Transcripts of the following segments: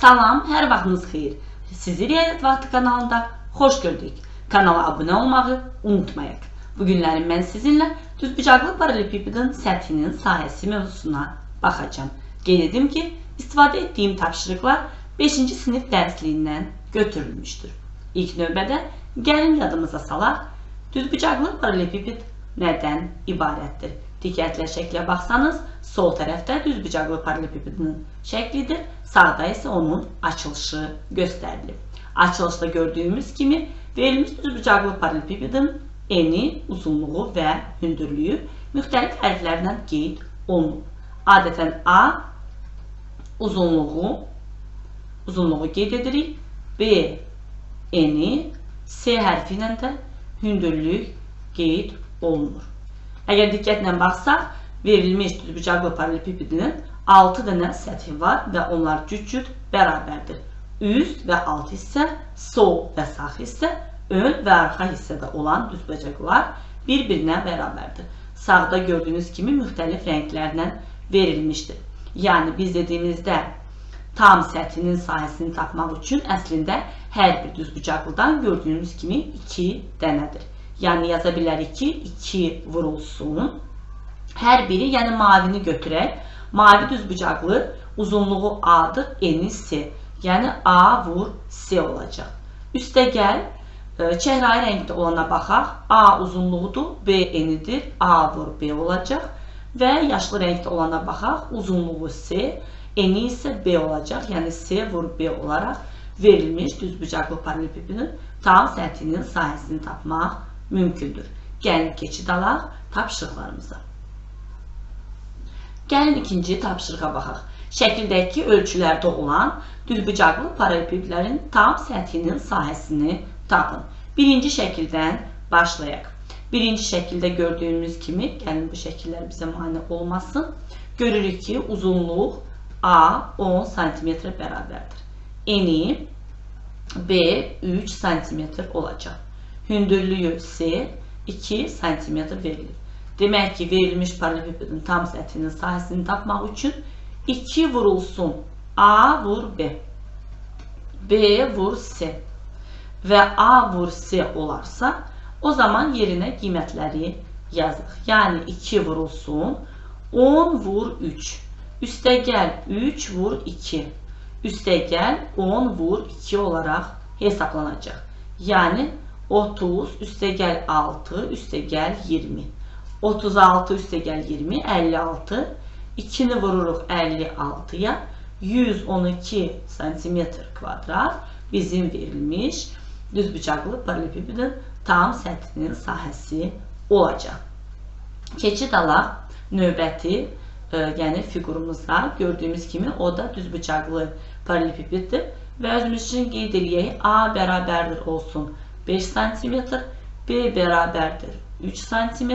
Salam, hər vaxtınız xeyir. Sizi Riyaziyyat Vaxtı kanalında xoş gördük. Kanala abunə olmağı unutmayaq. Bugünlərim mən sizinlə düzbucaqlı paralelipipedin səthinin sahəsi mövzusuna baxacağım. Qeyd edim ki, istifadə etdiyim tapşırıqlar 5-ci sinif dərsliyindən götürülmüşdür. İlk növbədə gəlin yadımıza salaq, düzbucaqlı paralelipiped nədən ibarətdir? Diqqətlə şəklə baxsanız, sol tərəfdə düzbucaqlı paralelipipedin şəklidir, sağda isə onun açılışı göstərilib. Açılışda gördüyümüz kimi verilmiş düzbucaqlı paralelipipedin eni, uzunluğu və hündürlüyü müxtəlif hərflərlə qeyd olunub. Adətən A uzunluğu qeyd edirik, B eni, C hərfi ilə də hündürlük qeyd olunur. Əgər diqqətlə baxsaq, verilmiş düzbucaqlı paralelipipedin 6 dənə səthi var və onlar cüt-cüt bərabərdir. Üst və alt hissə, sol və sağ hissə, ön və arxa hissədə olan düzbucaqlar bir-birinə bərabərdir. Sağda gördüyünüz kimi müxtəlif rənglərlə verilmişdir. Yəni biz dediyimizdə tam səthinin sahəsini tapmaq üçün əslində hər bir düzbucaqlıdan gördüyünüz kimi 2 dənədir. Yəni yaza bilərik ki, 2 vurulsun. Hər biri, yəni mavini götürək. Mavi düzbucaqlı uzunluğu A-dır, eni C. Yəni A vur C olacaq. Üstə gəl, çəhrayı rəngdə olana baxaq. A uzunluğudur, B enidir, A vur B olacaq. Və yaşlı rəngdə olana baxaq. Uzunluğu C, eni isə B olacaq. Yəni C vur B olaraq verilmiş düzbucaqlı paralelipipedin tam səthinin sahəsini tapmaq mümkündür. Gəlin keçid alaq tapşırıqlarımıza. Gəlin ikinci tapşırığa baxaq. Şəkildəki ölçülərdə olan düzbucaqlı paralelipipedlərin tam səthinin sahəsini tapın. Birinci şəkildən başlayaq. Birinci şəkildə gördüyümüz kimi, gəlin bu şəkillər bizə mane olmasın. Görürük ki, uzunluq A 10 cm bərabərdir. Eni B 3 cm olacaq. Hündürlüyü C 2 cm verilir. Demək ki, verilmiş paralelipipedin tam səthinin sahəsini tapmaq üçün 2 vurulsun A vur B, B vur C və A vur C olarsa, o zaman yerinə qiymətləri yazıq. Yəni 2 vurulsun 10 vur 3, üstə gəl 3 vur 2, üstə gəl 10 vur 2 olaraq hesablanacaq. Yəni 30 üstə gəl 6, üstə gəl 20. 36 üstə gəl 20, 56. 2-ni vururuq 56-ya. 112 cm kvadrat bizim verilmiş düzbucaqlı paralelipipedin tam səthinin sahəsi olacaq. Keçid alaq növbəti, yəni fiqurumuza. Gördüyümüz kimi o da düzbucaqlı paralelipipeddir və özümüz üçün qeyd edək. A bərabərdir olsun 5 cm, B bərabərdir 3 cm,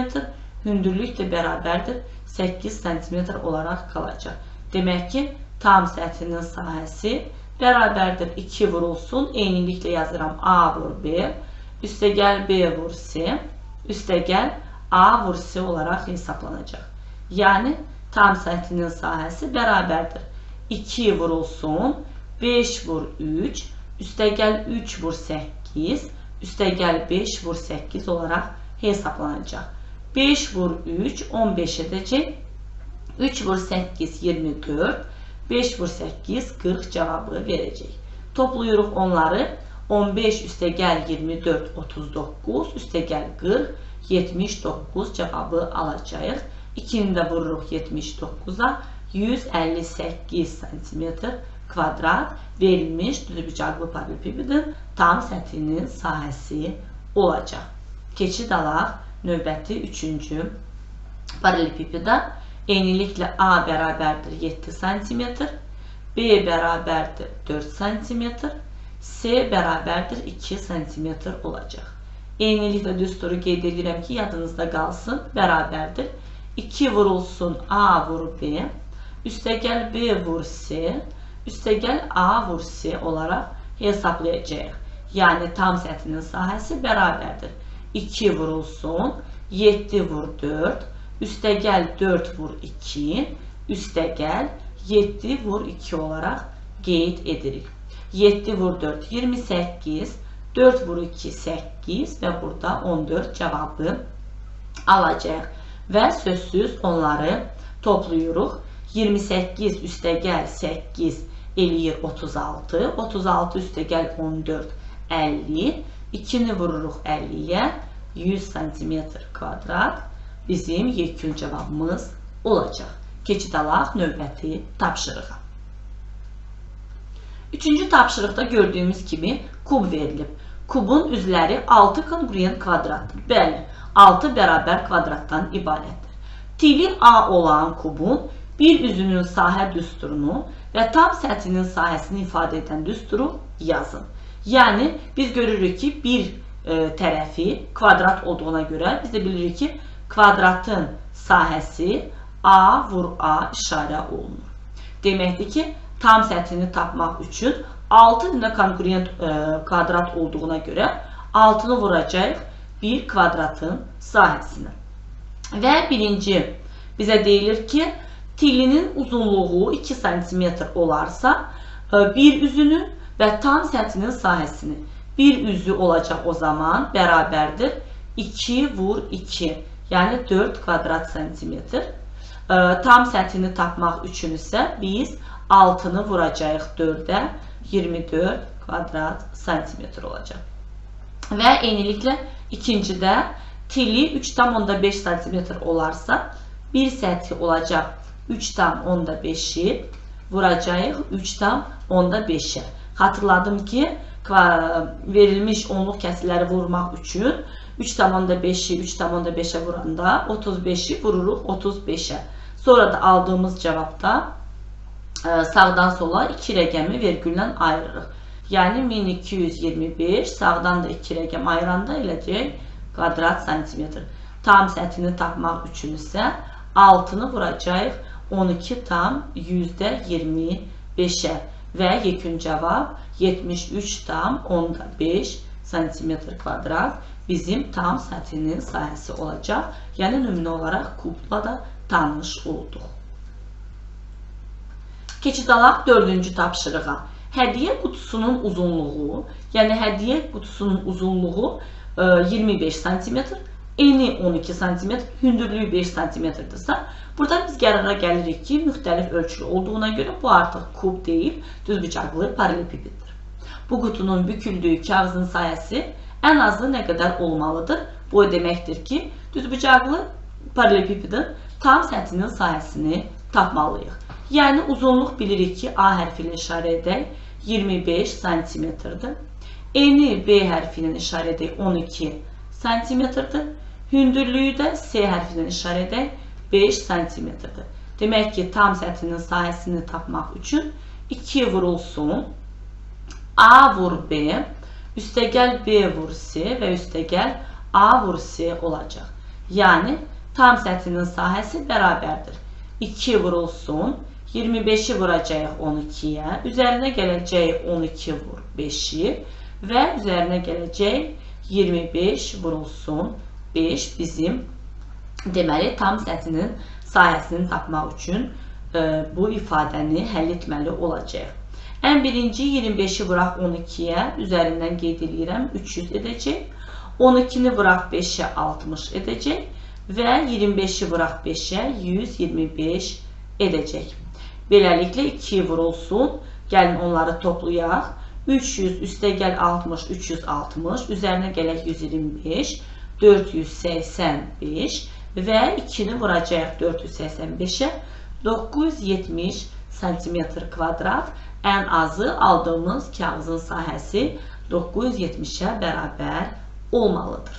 hündürlük də bərabərdir 8 cm olaraq qalacaq. Demək ki, tam səthinin sahəsi bərabərdir 2 vurulsun, eyniliklə yazıram A vur B, üstə gəl B vur C, üstə gəl A vur C olaraq hesablanacaq. Yəni, tam səthinin sahəsi bərabərdir 2 vurulsun, 5 vur 3, üstə gəl 3 vur 8, üstə gəl 5 vur 8 olaraq hesablanacaq. 5 vur 3, 15 edəcək. 3 vur 8, 24. 5 vur 8, 40 cavabı verəcək. Toplayırıq onları. 15 üstə gəl 24, 39. Üstə gəl 40, 79 cavabı alacağıq. 2-ni də vururuq 79-a. 158 cm kvadrat verilmiş düzbucaqlı paralelipipedin tam səthinin sahəsi olacaq. Keçid alaq növbəti 3-cü paralelipipeda. Eyniliklə A bərabərdir 7 cm, B bərabərdir 4 cm, C bərabərdir 2 cm olacaq. Eyniliklə düsturu qeyd edirəm ki, yadınızda qalsın, bərabərdir. 2 vurulsun A vur B, üstə gəl B vur C, üstə gəl A vur C olaraq hesablayacağıq. Yəni, tam səthinin sahəsi bərabərdir. 2 vurulsun, 7 vur 4, üstə gəl 4 vur 2, üstə gəl 7 vur 2 olaraq qeyd edirik. 7 vur 4, 28, 4 vur 2, 8 və burada 14 cavabı alacaq. Və sözsüz onları toplayırıq. 28 üstəgəl 8 eləyir 36. 36 üstəgəl 14, 50. 2-ni vururuq 50-yə. 100 cm kvadrat bizim yekun cavabımız olacaq. Keçid alaq növbəti tapşırığa. Üçüncü tapşırıqda gördüyümüz kimi kub verilib. Kubun üzləri 6 kongruent kvadratdır. Bəli, 6 bərabər kvadratdan ibarətdir. Tili A olan kubun bir üzünün sahə düsturunu və tam səthinin sahəsini ifadə edən düsturu yazın. Yəni, biz görürük ki, bir tərəfi kvadrat olduğuna görə biz də bilirik ki, kvadratın sahəsi A vur A işarə olunur. Deməkdir ki, tam səthini tapmaq üçün 6 dənə kongruent kvadrat olduğuna görə 6-nı vuracaq bir kvadratın sahəsinə. Və birinci bizə deyilir ki, tilinin uzunluğu 2 cm olarsa, bir üzünün və tam səthinin sahəsini bir üzü olacaq o zaman bərabərdir 2 vur 2, yəni 4 kvadrat santimetr. Tam səthini tapmaq üçün isə biz 6-nı vuracaq 4-ə, 24 kvadrat santimetr olacaq. Və eyniliklə ikincidə tili 3,5 cm olarsa, bir səthi olacaq 3,5-i vuracaq 3,5-ə. Xatırladım ki, verilmiş onluq kəsirləri vurmaq üçün 3,5-i 3,5-ə vuranda 35-i vururuq 35-ə. Sonra da aldığımız cavabda sağdan sola 2 rəqəmi vergüllə ayırırıq. Yəni 1225 sağdan da 2 rəqəm ayıranda eləcək kvadrat santimetr. Tam səthini tapmaq üçün isə 6-nı vuracaq 12,25-ə və yekun cavab 73,5 cm kvadrat bizim tam səthinin sahəsi olacaq. Yəni nümunə olaraq kubla da tanış olduq. Keçid alaq 4-cü tapşırığa. Hədiyyə qutusunun uzunluğu, yəni hədiyyə qutusunun uzunluğu 25 cm, eni 12 cm, hündürlüyü 5 cm-dirsə, burada biz qərara gəlirik ki, müxtəlif ölçülü olduğuna görə bu artıq kub deyil, düzbucaqlı paralelipipeddir. Bu qutunun büküldüyü kağızın sayəsi ən azı nə qədər olmalıdır? Bu deməkdir ki, düzbucaqlı paralelipipedin tam səthinin sayəsini tapmalıyıq. Yəni uzunluq bilirik ki, A hərfi ilə işarə edək 25 cm-dir. Eni B hərfi ilə işarə edək 12 cm-dir. Hündürlüyü də S hərfi ilə işarə edək 5 cm-dir. Demək ki, tam səthinin sahəsini tapmaq üçün 2 vurulsun. A vur B, üstəgəl B vur C və üstəgəl A vur C olacaq. Yəni, tam səthinin sahəsi bərabərdir. 2 vurulsun. 25-i vuracaq 12-yə, üzərinə gələcək 12 vur 5-i və üzərinə gələcək 25 vurulsun 5 bizim deməli tam səthinin sahəsini tapmaq üçün bu ifadəni həll etməli olacaq. Ən birinci 25-i vuraq 12-yə, üzərindən qeyd edirəm 300 edəcək. 12-ni vuraq 5-ə 60 edəcək və 25-i vuraq 5-ə 125 edəcək. Beləliklə 2 vurulsun. Gəlin onları toplayaq. 300 üstəgəl 60, 360. Üzərinə gələk 125, 485 və 2-ni vuracaq 485-ə 970 cm kvadrat. Ən azı aldığımız kağızın sahəsi 970-ə bərabər olmalıdır.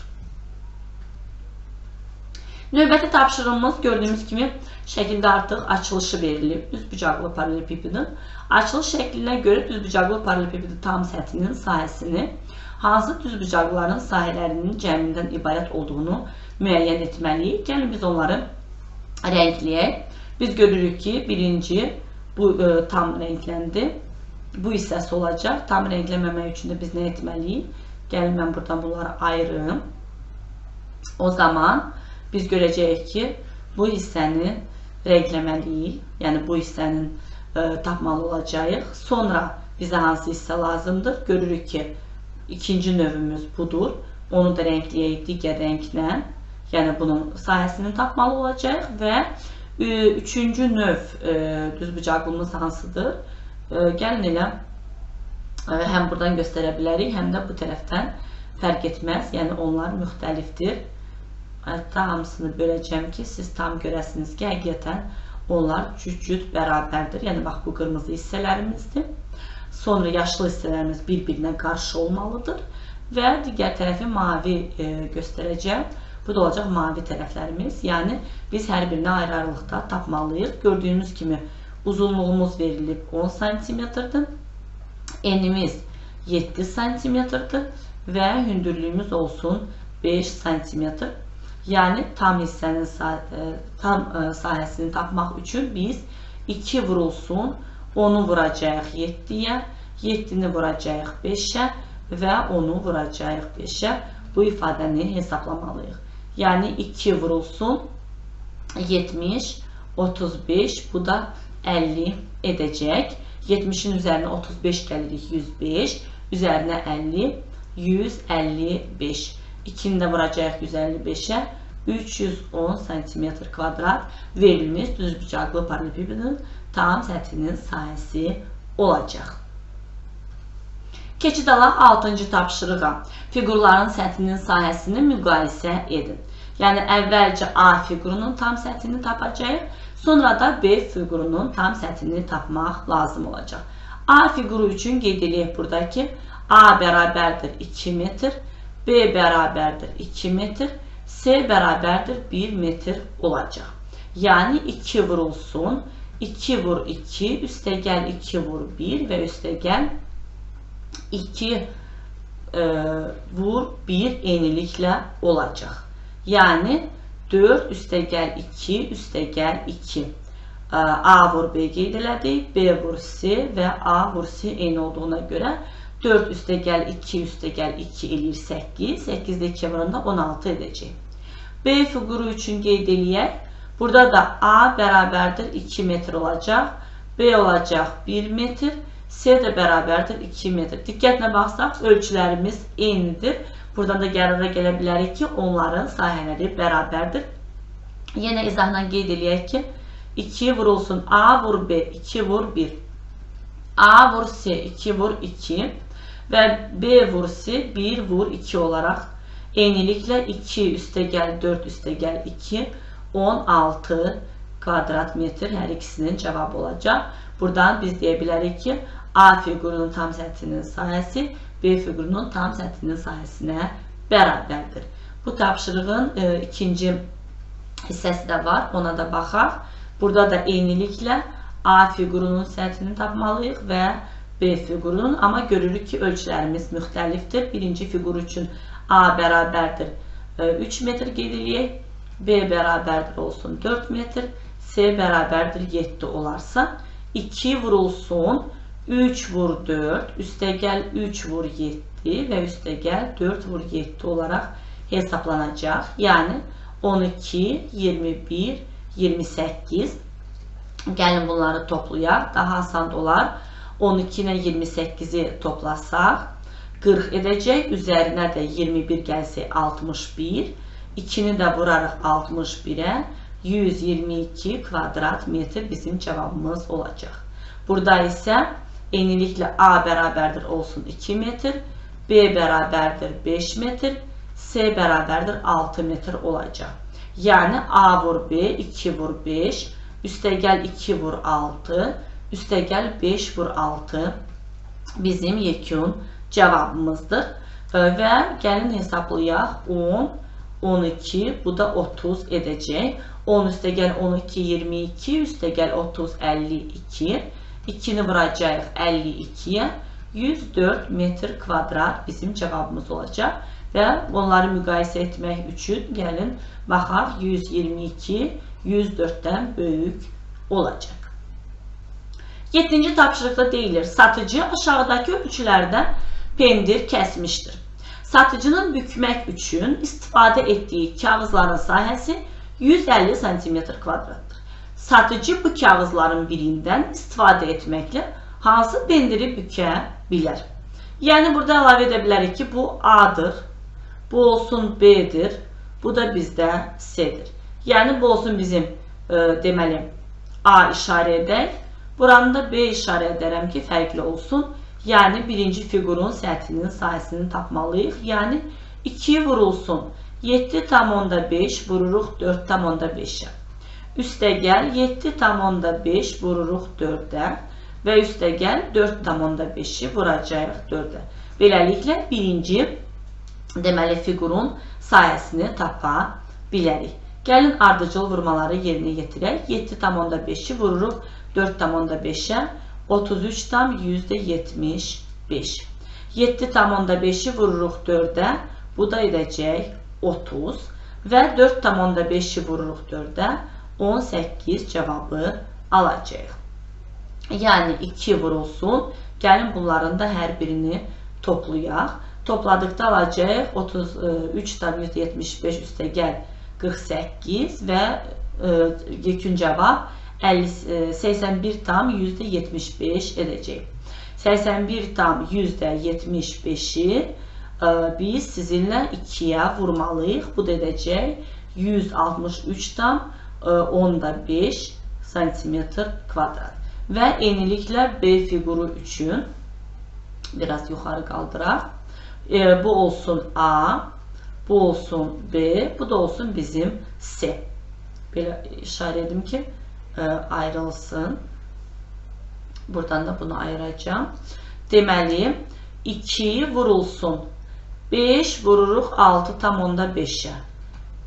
Növbəti tapşırığımız gördüyümüz kimi şəkildə artıq açılışı verilib düzbucaqlı paralelipipedin. Açılış şəklinə görə düzbucaqlı paralelipipedin tam səthinin sahəsini hansı düzbucaqlıların sahələrinin cəmindən ibarət olduğunu müəyyən etməliyik. Gəlin biz onları rəngləyək. Biz görürük ki, birinci bu tam rəngləndi. Bu hissəsi olacaq. Tam rəngləməmək üçün də biz nə etməliyik? Gəlin mən buradan bunları ayırım. O zaman biz görəcəyik ki, bu hissəni rəngləməliyik. Yəni bu hissənin tapmalı olacağıq. Sonra bizə hansı hissə lazımdır? Görürük ki, ikinci növümüz budur. Onu da renkləyək digər rənglə. Yəni bunun sahəsini tapmalı olacaq və üçüncü növ düzbucaqlımız hansıdır? Gəlin elə həm buradan göstərə bilərik, həm də bu tərəfdən fərq etməz. Yəni onlar müxtəlifdir. Hətta hamısını böləcəm ki, siz tam görəsiniz ki, həqiqətən onlar cüt-cüt bərabərdir. Yəni bax, bu qırmızı hissələrimizdir. Sonra yaşlı hissələrimiz bir-birinə qarşı olmalıdır və digər tərəfi mavi göstərəcəm. Bu da olacaq mavi tərəflərimiz. Yəni biz hər birini ayrı-ayrılıqda tapmalıyıq. Gördüyünüz kimi uzunluğumuz verilib 10 cm-dir. Enimiz 7 cm-dir və hündürlüyümüz olsun 5 cm. Yəni tam hissənin sahəsini tapmaq üçün biz 2 vurulsun 10'u vuracağıq 7'yə, 7'ni vuracağıq 5'ə və 10'u vuracağıq 5'ə. Bu ifadəni hesaplamalıyıq. Yəni 2 vurulsun 70, 35, bu da 50 edəcək. 70'in üzərinə 35 gəlirik 105, üzərinə 50, 155. 2'ni də vuracağıq 155'ə, 310 cm kvadrat verilmiş düzbucaqlı paralelepipedin tam səthinin sahəsi olacaq. Keçid alaq 6-cı tapşırığa. Fiqurların səthinin sahəsini müqayisə edin. Yəni əvvəlcə A fiqurunun tam səthini tapacağıq, sonra da B fiqurunun tam səthini tapmaq lazım olacaq. A fiquru üçün qeyd edək burada ki, A bərabərdir 2 metr, B bərabərdir 2 metr, C bərabərdir 1 metr olacaq. Yəni 2 vurulsun, 2 vur 2, üstəgəl 2 vur 1 və üstəgəl 2 vur 1 eyniliklə olacaq. Yəni 4 üstəgəl 2, üstəgəl 2. A vur B qeyd elədik, B vur C və A vur C eyni olduğuna görə 4 üstəgəl 2, üstəgəl 2 eləyir 8, 8-də 2 vuranda 16 edəcək. B fiquru üçün qeyd eləyək. Burada da A bərabərdir 2 metr olacaq, B olacaq 1 metr, C də bərabərdir 2 metr. Diqqətlə baxsaq, ölçülərimiz eynidir. Buradan da qərara gələ bilərik ki, onların sahələri bərabərdir. Yenə izahla qeyd eləyək ki, 2 vurulsun A vur B, 2 vur 1. A vur C, 2 vur 2 və B vur C, 1 vur 2 olaraq eyniliklə 2 üstəgəl 4 üstəgəl 2, 16 kvadrat metr hər ikisinin cavabı olacaq. Buradan biz deyə bilərik ki, A fiqurunun tam səthinin sahəsi B fiqurunun tam səthinin sahəsinə bərabərdir. Bu tapşırığın ikinci hissəsi də var, ona da baxaq. Burada da eyniliklə A fiqurunun səthini tapmalıyıq və B fiqurunun, amma görürük ki, ölçülərimiz müxtəlifdir. Birinci fiqur üçün A bərabərdir 3 metr qeyd eləyək, B bərabərdir olsun 4 metr, C bərabərdir 7 olarsa, 2 vurulsun 3 vur 4, üstəgəl 3 vur 7 və üstəgəl 4 vur 7 olaraq hesablanacaq. Yəni 12, 21, 28. Gəlin bunları toplayaq. Daha asan olar. 12 ilə 28-i toplasaq 40 edəcək. Üzərinə də 21 gəlsə 61. 2-ni də vurarıq 61-ə. 122 kvadrat metr bizim cavabımız olacaq. Burada isə eyniliklə A bərabərdir olsun 2 metr, B bərabərdir 5 metr, C bərabərdir 6 metr olacaq. Yəni A vur B, 2 vur 5, üstəgəl 2 vur 6, üstəgəl 5 vur 6 bizim yekun cavabımızdır. Və gəlin hesablayaq 10, 12, bu da 30 edəcək. 10 üstəgəl 12, 22, üstəgəl 30, 52. 2-ni vuracağıq 52-yə. 104 metr kvadrat bizim cavabımız olacaq. Və onları müqayisə etmək üçün gəlin baxaq 122, 104-dən böyük olacaq. 7-ci tapşırıqda deyilir, satıcı aşağıdakı ölçülərdən pendir kəsmişdir. Satıcının bükmək üçün istifadə etdiyi kağızların sahəsi 150 cm kvadratdır. satıcı bu kağızların birindən istifadə etməklə hansı pendiri bükę bilər? Yəni burada əlavə edə bilərik ki, bu A'dır, bu olsun B'dir, bu da bizdə C'dir. Yəni bu olsun bizim deməli A işarə edək, buranı da B işarə edərəm ki, fərqli olsun. Yəni birinci fiqurun səthinin sahəsini tapmalıyıq. Yəni 2 vurulsun 7,5 vururuq 4,5'ə. Üstəgəl 7,5 vururuq 4'ə və üstəgəl 4,5'i vuracağıq 4'ə. Beləliklə birinci deməli fiqurun sahəsini tapa bilərik. Gəlin ardıcıl vurmaları yerinə yetirək. 7,5'i vururuq 4,5'ə. 33,75. 7,5'i vururuq 4'ə. Bu da edəcək 30. Və 4,5'i vururuq 4'ə. 18 cevabı alacağıq. Yəni 2 vurulsun. Gəlin bunların da hər birini toplayaq. Topladıqda alacağıq 33,75 üstəgəl 48 və yekün cavab 81,75 edəcək. 81,75'i biz sizinlə 2'yə vurmalıyıq. Bu da edəcək 163,5 santimetr kvadrat. Və eyniliklə B fiquru üçün biraz yuxarı qaldıraq. Bu olsun A, bu olsun B, bu da olsun bizim C. Belə işarə edim ki, ayrılsın. Buradan da bunu ayıracağım. Deməli, 2 vurulsun 5 vururuq 6,5'ə.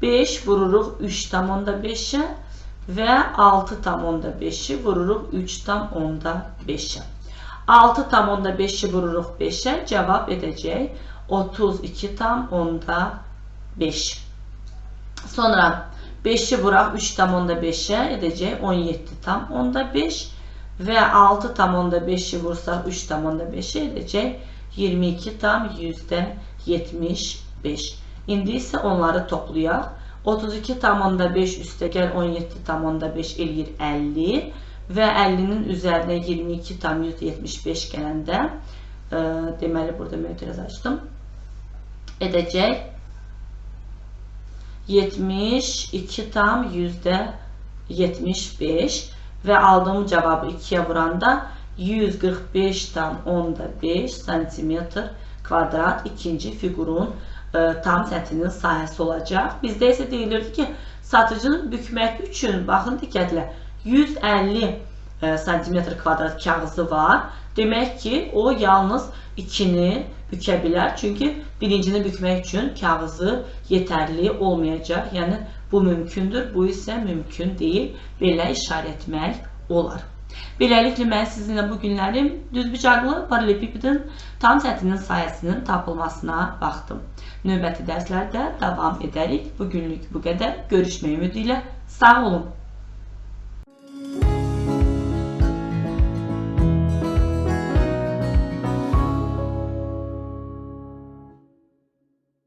5 vururuq 3,5'ə və 6,5'i vururuq 3,5'ə. 6,5'i vururuq 5'ə, cavab edəcək 32,5. Sonra 5'i vuraq 3,5'ə edəcək 17,5 və 6,5'i vursaq 3,5'ə edəcək 22,75. İndi isə onları toplayaq. 32,5 üstəgəl 17,5 eləyir 50 və 50'nin üzərinə 22,75 gələndə deməli burada mötərizə açdım. Edəcək 72,75 və aldığım cavabı 2'yə vuranda 145,5 santimetr kvadrat ikinci fiqurun tam səthinin sahəsi olacaq. Bizdə isə deyilirdi ki, satıcının bükmək üçün, baxın diqqətlə, 150 santimetr kvadrat kağızı var. Demək ki, o yalnız 2'ni bükę bilər. Çünki birincini bükmək üçün kağızı yetərli olmayacaq. Yəni bu mümkündür, bu isə mümkün deyil. Belə işarə etmək olar. Beləliklə mən sizinlə bu günlərim düzbucaqlı paralelepipedin tam səthinin sahəsinin tapılmasına baxdım. Növbəti dərslərdə davam edərik. Bugünlük bu qədər. Görüşmək ümidi ilə sağ olun.